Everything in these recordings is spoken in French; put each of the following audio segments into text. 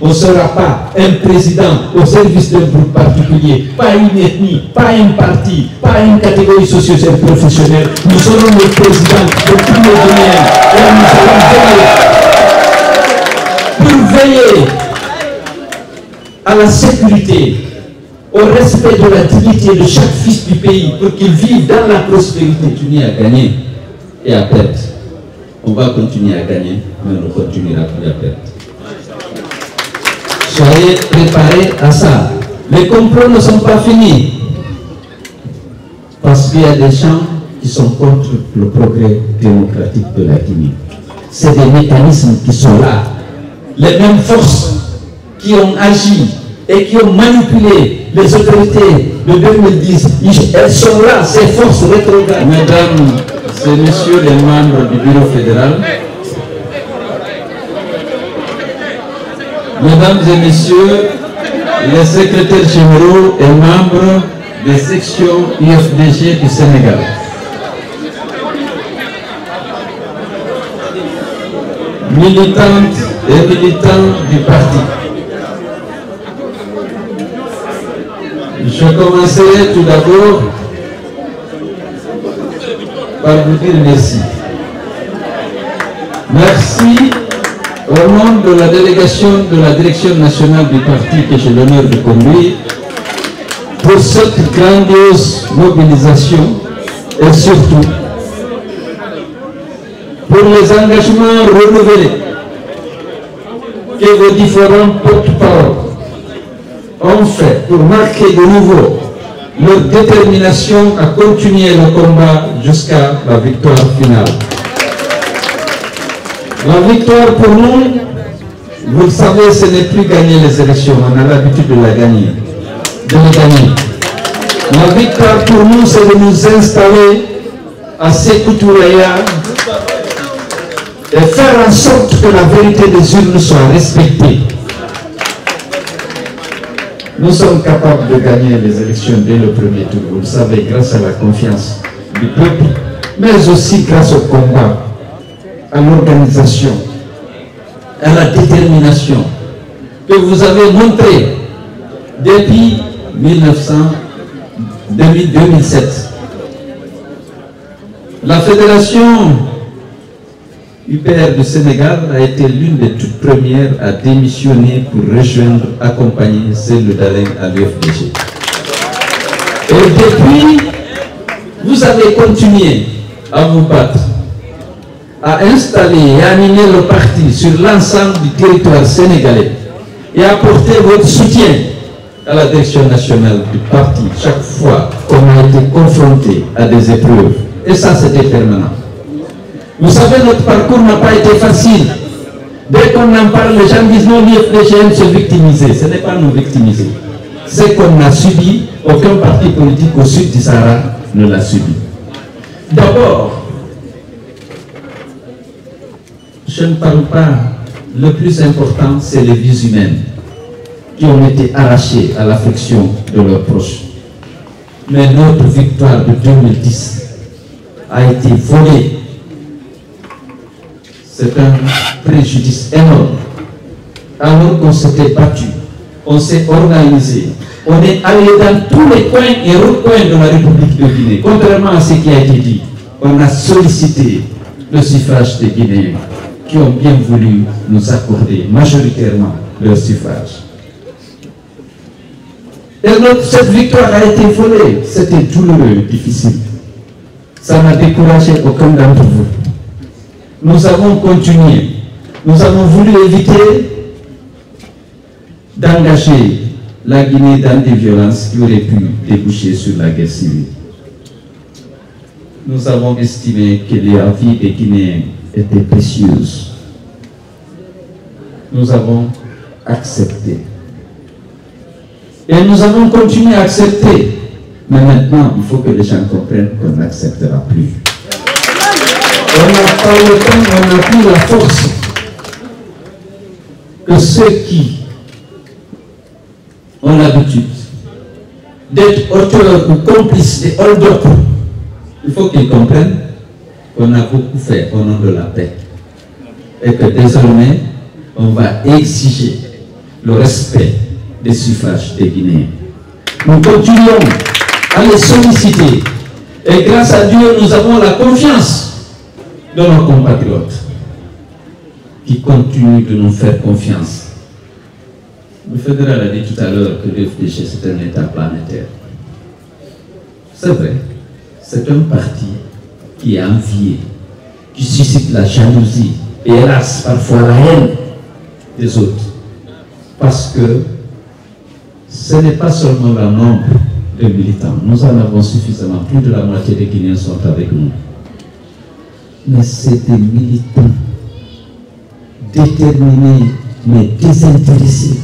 On ne sera pas un président au service d'un groupe particulier, pas une ethnie, pas un parti, pas une catégorie sociale professionnelle. Nous serons le président de tous les Guinéens. Et nous allons veiller à la sécurité, au respect de la dignité de chaque fils du pays pour qu'il vive dans la prospérité. Continuer à gagner et à perdre. On va continuer à gagner, mais on ne continuera plus à perdre. Soyez préparés à ça. Les complots ne sont pas finis. Parce qu'il y a des gens qui sont contre le progrès démocratique de la Guinée. C'est des mécanismes qui sont là. Les mêmes forces qui ont agi et qui ont manipulé les autorités de 2010, elles sont là, ces forces rétrogrades. Mesdames et messieurs les membres du bureau fédéral, mesdames et messieurs les secrétaires généraux et membres des sections UFDG du Sénégal, militantes et militants du parti, je commencerai tout d'abord par vous dire merci. Merci au nom de la délégation de la direction nationale du parti que j'ai l'honneur de conduire pour cette grandiose mobilisation et surtout pour les engagements renouvelés que vos différents porte-parole ont fait pour marquer de nouveau leur détermination à continuer le combat jusqu'à la victoire finale. La victoire pour nous, vous le savez, ce n'est plus gagner les élections, on a l'habitude de la gagner, de les gagner. La victoire pour nous, c'est de nous installer à Sékou Touraya et faire en sorte que la vérité des urnes soit respectée. Nous sommes capables de gagner les élections dès le premier tour, vous le savez, grâce à la confiance du peuple, mais aussi grâce au combat, à l'organisation, à la détermination que vous avez montré depuis 2007. La fédération UPR du Sénégal a été l'une des toutes premières à démissionner pour rejoindre, accompagner celle d'Alain à l'UFDG. Et depuis, vous avez continué à vous battre, à installer et à animer le parti sur l'ensemble du territoire sénégalais et à apporter votre soutien à la direction nationale du parti chaque fois qu'on a été confronté à des épreuves. Et ça, c'était permanent. Vous savez, notre parcours n'a pas été facile. Dès qu'on en parle, les gens disent non, l'UFDG aime se victimiser. Ce n'est pas nous victimiser. Ce qu'on a subi, aucun parti politique au sud du Sahara ne l'a subi. D'abord, je ne parle pas, le plus important, c'est les vies humaines qui ont été arrachées à l'affection de leurs proches. Mais notre victoire de 2010 a été volée. C'est un préjudice énorme. Alors qu'on s'était battu, on s'est organisé, on est allé dans tous les coins et recoins de la République de Guinée. Contrairement à ce qui a été dit, on a sollicité le suffrage des Guinéens qui ont bien voulu nous accorder majoritairement leur suffrage. Et cette victoire a été volée. C'était douloureux, difficile. Ça n'a découragé aucun d'entre vous. Nous avons continué. Nous avons voulu éviter d'engager la Guinée dans des violences qui auraient pu déboucher sur la guerre civile. Nous avons estimé que les vies des Guinéens étaient précieuses. Nous avons accepté. Et nous avons continué à accepter. Mais maintenant, il faut que les gens comprennent qu'on n'acceptera plus. On n'a pas le temps, on n'a plus la force que ceux qui ont l'habitude d'être auteurs ou complices des hold-up, il faut qu'ils comprennent qu'on a beaucoup fait au nom de la paix. Et que désormais, on va exiger le respect des suffrages des Guinéens. Nous continuons à les solliciter et grâce à Dieu, nous avons la confiance de nos compatriotes qui continuent de nous faire confiance. Le fédéral a dit tout à l'heure que l'UFDG c'est un État planétaire. C'est vrai, c'est un parti qui est envié, qui suscite la jalousie et hélas parfois la haine des autres. Parce que ce n'est pas seulement le nombre de militants. Nous en avons suffisamment. Plus de la moitié des Guinéens sont avec nous. Mais c'est des militants déterminés, mais désintéressés.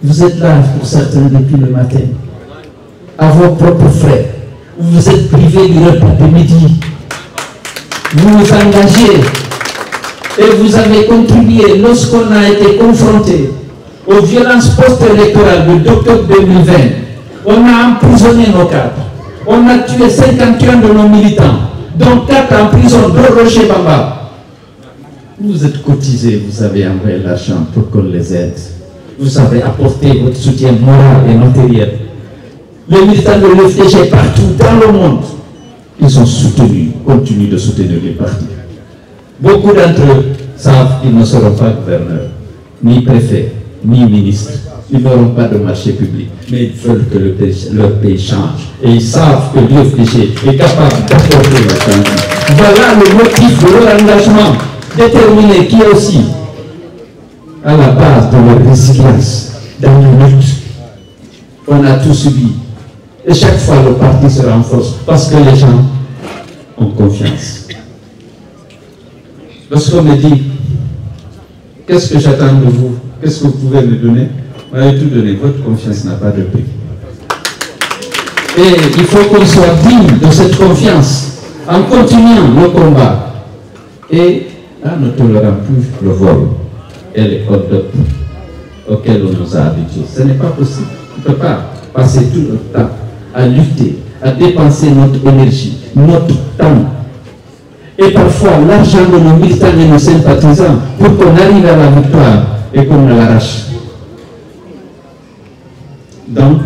Vous êtes là pour certains depuis le matin, à vos propres frais. Vous vous êtes privés du repas de midi. Vous vous engagez et vous avez contribué lorsqu'on a été confronté aux violences post-électorales d'octobre 2020. On a emprisonné nos cadres. On a tué 51 de nos militants, dont 4 en prison, dont Roger Bamba. Vous êtes cotisés, vous avez envoyé l'argent pour qu'on les aide. Vous avez apporté votre soutien moral et matériel. Les militants de l'UFDG partout dans le monde, ils ont soutenu, continuent de soutenir les partis. Beaucoup d'entre eux savent qu'ils ne seront pas gouverneurs, ni préfets, ni ministres. Ils n'auront pas de marché public, mais ils veulent que leur pays change. Et ils savent que l'UFDG est capable d'apporter le changement. Voilà le motif de leur engagement déterminé qui est aussi à la base de leur résilience dans la lutte. On a tout subi. Et chaque fois, le parti se renforce parce que les gens ont confiance. Lorsqu'on me dit, qu'est-ce que j'attends de vous? Qu'est-ce que vous pouvez me donner? Vous m'avez tout donné. Votre confiance n'a pas de prix. Et il faut qu'on soit digne de cette confiance en continuant le combat. Et en ne tolérant plus le vol et les conduites auxquels on nous a habitués. Ce n'est pas possible. On ne peut pas passer tout le temps à lutter, à dépenser notre énergie, notre temps, et parfois l'argent de nos militants et nos sympathisants pour qu'on arrive à la victoire et qu'on ne l'arrache. Donc,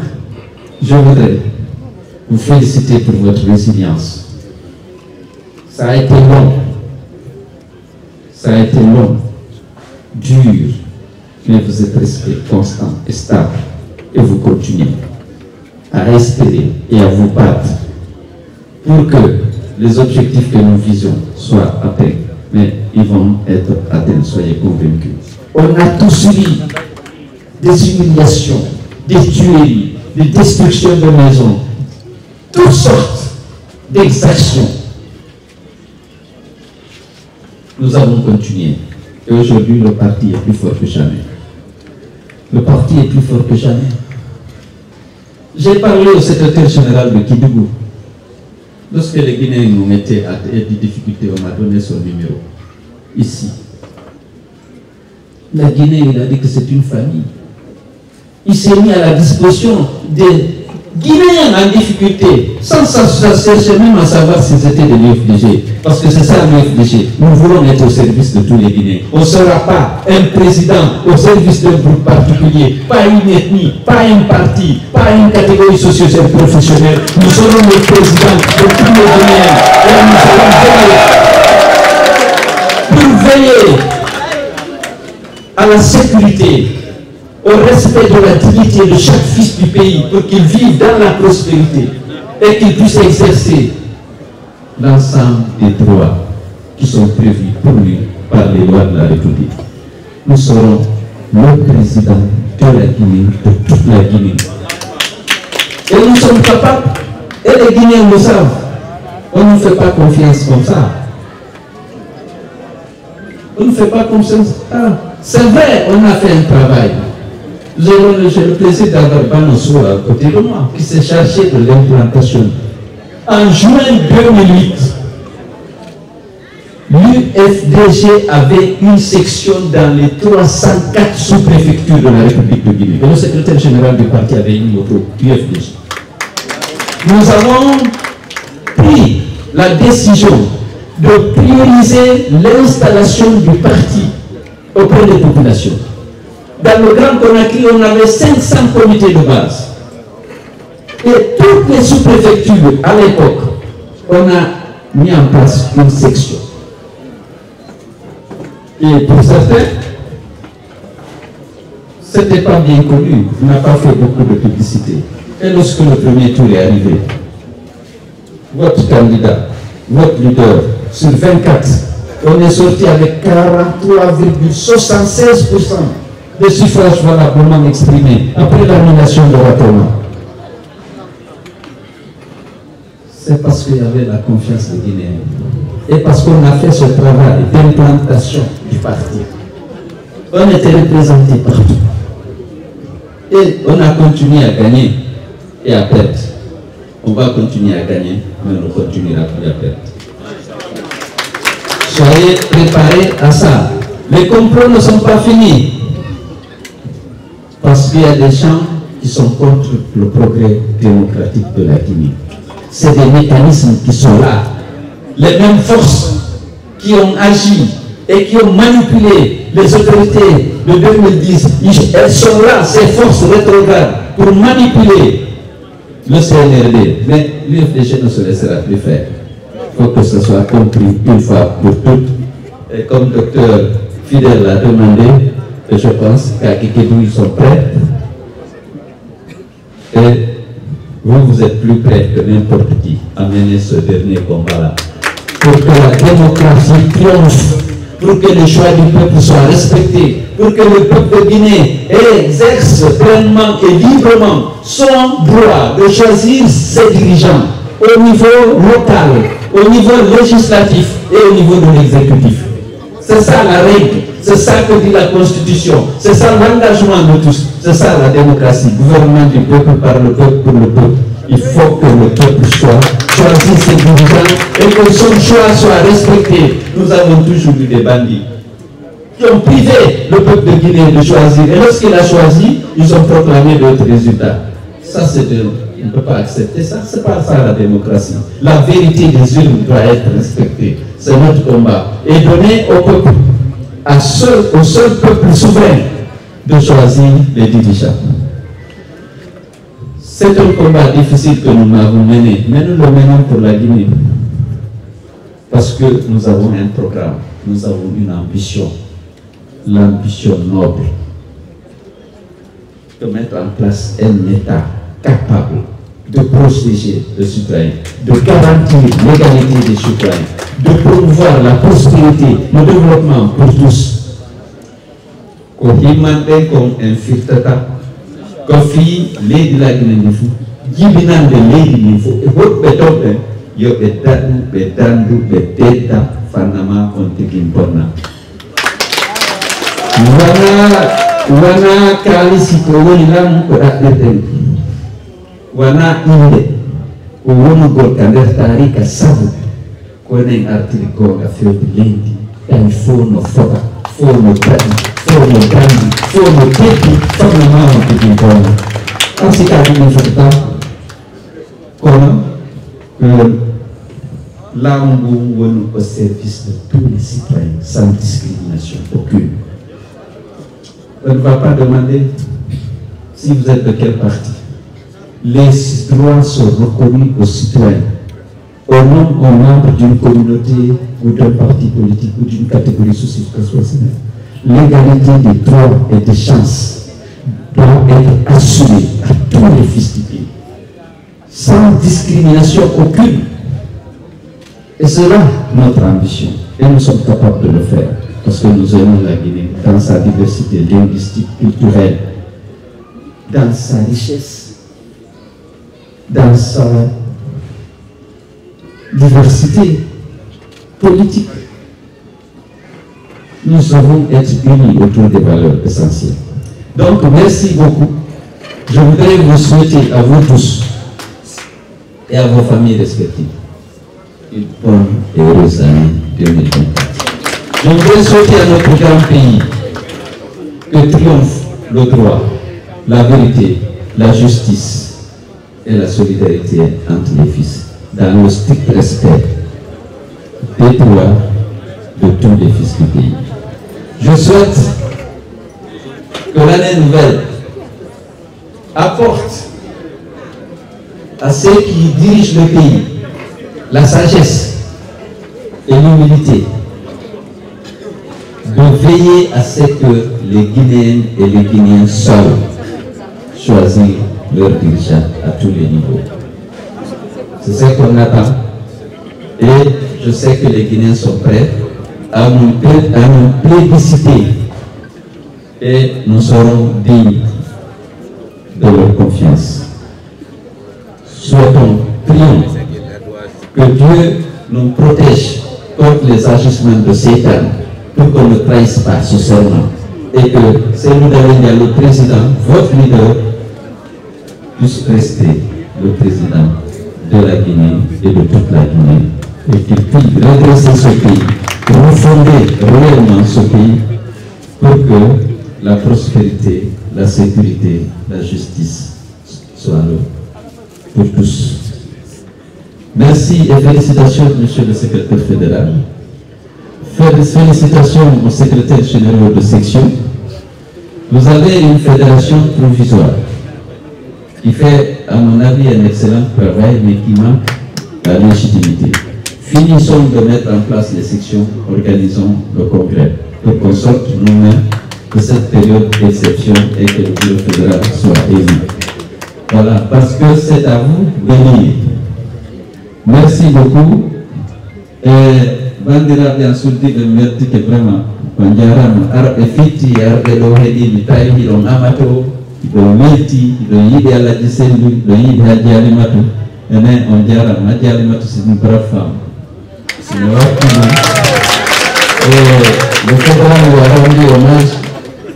je voudrais vous féliciter pour votre résilience. Ça a été long. Ça a été long, dur, mais vous êtes resté constant et stable et vous continuez à espérer et à vous battre pour que les objectifs que nous visions soient atteints. Mais ils vont être atteints, soyez convaincus. On a tous subi des humiliations, des tueries, des destructions de maisons, toutes sortes d'exactions. Nous avons continué. Et aujourd'hui, le parti est plus fort que jamais. Le parti est plus fort que jamais. J'ai parlé au secrétaire général de Kédougou. Lorsque les Guinéens nous mettaient à des difficultés, on m'a donné son numéro. Ici. La Guinée, il a dit que c'est une famille. Il s'est mis à la disposition des Guinéens en difficulté, sans chercher même à savoir si c'était de l'UFDG. Parce que c'est ça l'UFDG. Nous voulons être au service de tous les Guinéens. On ne sera pas un président au service d'un groupe particulier, pas une ethnie, pas un parti, pas une catégorie sociale professionnelle. Nous serons le président de tous les Guinéens. Et nous serons pour veiller à la sécurité, au respect de la dignité de chaque fils du pays pour qu'il vive dans la prospérité et qu'il puisse exercer l'ensemble des droits qui sont prévus pour lui par les lois de la République. Nous serons le président de la Guinée, de toute la Guinée. Et nous sommes capables, et les Guinéens le savent, on ne fait pas confiance comme ça. On ne fait pas confiance. Ah, c'est vrai, on a fait un travail. J'ai le plaisir d'avoir Banosso à côté de moi, qui s'est chargé de l'implantation. En juin 2008, l'UFDG avait une section dans les 304 sous-préfectures de la République de Guinée. Et le secrétaire général du parti avait une moto UFDG. Nous avons pris la décision de prioriser l'installation du parti auprès des populations. Dans le Grand Conakry, on avait 500 comités de base. Et toutes les sous-préfectures, à l'époque, on a mis en place une section. Et pour certains, ce n'était pas bien connu, on n'a pas fait beaucoup de publicité. Et lorsque le premier tour est arrivé, votre candidat, votre leader, sur 24, on est sorti avec 43,76% de suffrages valablement exprimés après la nomination de Watoma. C'est parce qu'il y avait la confiance des Guinéens. Et parce qu'on a fait ce travail d'implantation du parti. On était représentés partout. Et on a continué à gagner et à perdre. On va continuer à gagner, mais on ne continuera plus à perdre. Soyez préparés à ça. Les complots ne sont pas finis. Parce qu'il y a des gens qui sont contre le progrès démocratique de la Guinée. C'est des mécanismes qui sont là. Les mêmes forces qui ont agi et qui ont manipulé les autorités de 2010, elles sont là, ces forces rétrogrades, pour manipuler le CNRD. Mais l'UFDG ne se laissera plus faire. Il faut que ce soit compris une fois pour toutes. Et comme le docteur Fidel l'a demandé, et je pense qu'à Kikédou, ils sont prêts. Et vous êtes plus prêts que n'importe qui à mener ce dernier combat-là. Pour que la démocratie triomphe, pour que les choix du peuple soient respectés, pour que le peuple guinéen exerce pleinement et librement son droit de choisir ses dirigeants au niveau local, au niveau législatif et au niveau de l'exécutif. C'est ça la règle, c'est ça que dit la Constitution, c'est ça l'engagement de tous, c'est ça la démocratie, gouvernement du peuple par le peuple pour le peuple. Il faut que le peuple choisisse ses dirigeants et que son choix soit respecté. Nous avons toujours eu des bandits qui ont privé le peuple de Guinée de choisir. Et lorsqu'il a choisi, ils ont proclamé d'autres résultats. Ça, on ne peut pas accepter ça. Ce n'est pas ça la démocratie. La vérité des urnes doit être respectée. C'est notre combat. Et donner au peuple, au seul peuple souverain, de choisir les dirigeants. C'est un combat difficile que nous avons mené, mais nous le menons pour la Guinée. Parce que nous avons un programme, nous avons une ambition, l'ambition noble de mettre en place un État capable de protéger le citoyen, de garantir l'égalité des citoyens, de promouvoir la prospérité, le développement pour tous. Kohimande comme un firtata. Kofi lady la Guinée fu jibinan de lady ni fu e hot be tobe yo be dandu be teta fanama on tikin porna wana kalisi ko woni lam ko daten wana inde ko woni gol kander tarika sabu ko nen artiri ko ga fewde lady tan fo no foka fo no tati fono grandi, fono tetti, fanno mano tutti intorno. Anziché di infatti, comme l'angle au service de tous les citoyens, sans discrimination aucune. On ne va pas demander si vous êtes de quel parti. Les droits sont reconnus aux citoyens, au nom ou membre d'une communauté ou d'un parti politique ou d'une catégorie socio-professionnelle. L'égalité des droits et des chances doit être assurée à tous les fils du pays, sans discrimination aucune. Et c'est là notre ambition. Et nous sommes capables de le faire, parce que nous aimons la Guinée dans sa diversité linguistique, culturelle, dans sa richesse, dans sa diversité politique. Nous devons être unis autour des valeurs essentielles. Donc, merci beaucoup. Je voudrais vous souhaiter à vous tous et à vos familles respectives une bonne et heureuse année 2024. Je voudrais souhaiter à notre grand pays que triomphe le droit, la vérité, la justice et la solidarité entre les fils, dans le strict respect des droits de tous les fils du pays. Je souhaite que l'année nouvelle apporte à ceux qui dirigent le pays la sagesse et l'humilité de veiller à ce que les Guinéennes et les Guinéens seuls choisissent leurs dirigeants à tous les niveaux. C'est ce qu'on attend. Et je sais que les Guinéens sont prêts à nous plébisciter et nous serons dignes de leur confiance. Souhaitons, prions que Dieu nous protège contre les agissements de Satan pour qu'on ne trahisse pas ce serment et que Cellou Dalein Diallo, le président, votre leader, puisse rester le président de la Guinée et de toute la Guinée et qu'il puisse redresser ce pays, refonder réellement ce pays pour que la prospérité, la sécurité, la justice soient là pour tous. Merci et félicitations, monsieur le secrétaire fédéral. Félicitations aux secrétaires généraux de section. Vous avez une fédération provisoire qui fait, à mon avis, un excellent travail, mais qui manque la légitimité. Finissons de mettre en place les sections, organisons le congrès pour qu'on sorte nous-mêmes de cette période d'exception et que le bureau fédéral soit élu. Voilà, parce que c'est à vous de lire. Merci beaucoup. Et bandira bien sûr dit le merci que vraiment Banjaram Arab Fiti Arab Elohedi Mitaï Don Amato Don Meti Don Yidi Alaji Sendu Don Yidi Haji Alimatu et on Jaram Haji Alimatu c'est une brave femme. C'est une brave femme. Et le programme lui a rendu hommage,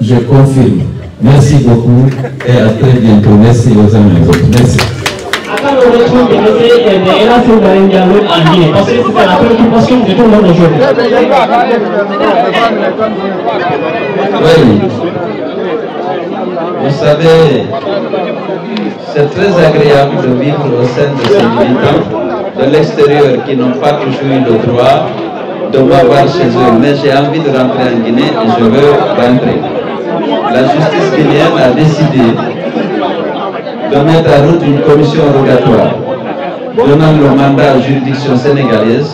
je confirme. Merci beaucoup et à très bientôt. Merci aux uns et aux autres. Merci. Attends le retour de Cellou Dalein Diallo en Guinée, parce que c'était la préoccupation de tout le monde aujourd'hui. Oui. Vous savez, c'est très agréable de vivre au sein de ces militants de l'extérieur qui n'ont pas toujours eu le droit de m'avoir chez eux. Mais j'ai envie de rentrer en Guinée et je veux rentrer. La justice guinéenne a décidé de mettre en route une commission rogatoire donnant le mandat à la juridiction sénégalaise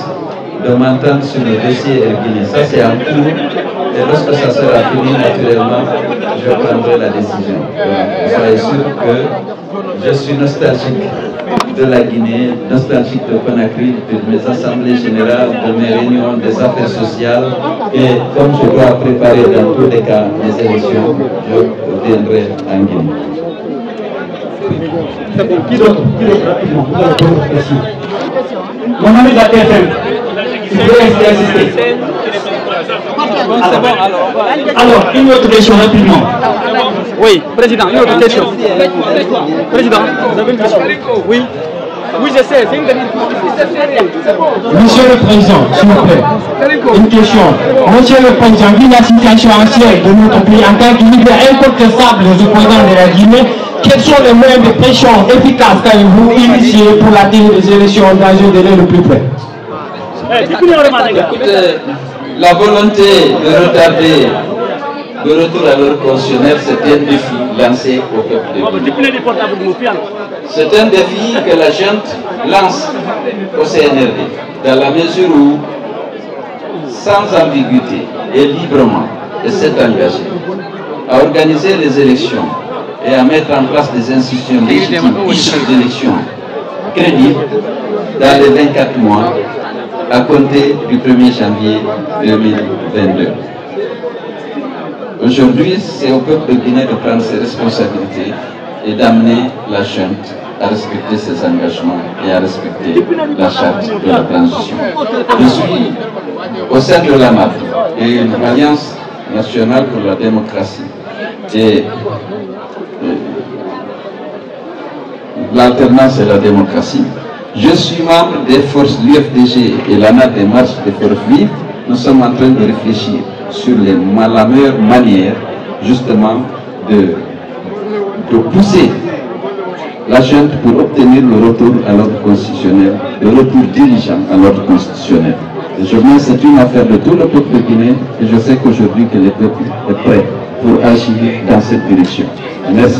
de m'entendre sur le dossier guinéen. Ça c'est en cours et lorsque ça sera fini, naturellement, je prendrai la décision. Donc, soyez sûr que je suis nostalgique de la Guinée, nostalgique de Conakry, de mes assemblées générales, de mes réunions, des affaires sociales. Et comme je dois préparer dans tous les cas mes élections, je viendrai en Guinée. Qui d'autre rapidement? Mon ami de la TFM, il faut insister. Alors, une autre question rapidement. Oui, président, une autre question. Président, vous avez une question? Oui. Oui, je sais, c'est une Monsieur le Président, s'il vous plaît, une question. Monsieur le Président, vu la situation ancienne de notre pays en tant qu'il est incontestable des opposants de la Guinée, quels sont les moyens de pression efficaces qu'avez-vous initiés pour la tenue des élections dans un délai le plus près? Écoutez, la volonté de retarder le retour à l'ordre constitutionnel, c'est un défi lancé au peuple de Guinée. C'est un défi que la gente lance au CNRD, dans la mesure où, sans ambiguïté et librement, elle s'est engagée à organiser les élections et à mettre en place des institutions légitimes issues d'élections crédibles dans les 24 mois à compter du 1er janvier 2022. Aujourd'hui, c'est au peuple de Guinée de prendre ses responsabilités et d'amener la junte à respecter ses engagements et à respecter la charte de la transition. Je suis au sein de l'AMAD et une alliance nationale pour la démocratie et l'alternance et la démocratie. Je suis membre des forces l'UFDG et l'ANAD des marches des forces vives. Nous sommes en train de réfléchir sur la meilleure manière justement de pousser la junte pour obtenir le retour à l'ordre constitutionnel, le retour dirigeant à l'ordre constitutionnel. Aujourd'hui, c'est une affaire de tout le peuple de Guinée et je sais qu'aujourd'hui que le peuple est prêt pour agir dans cette direction. Merci.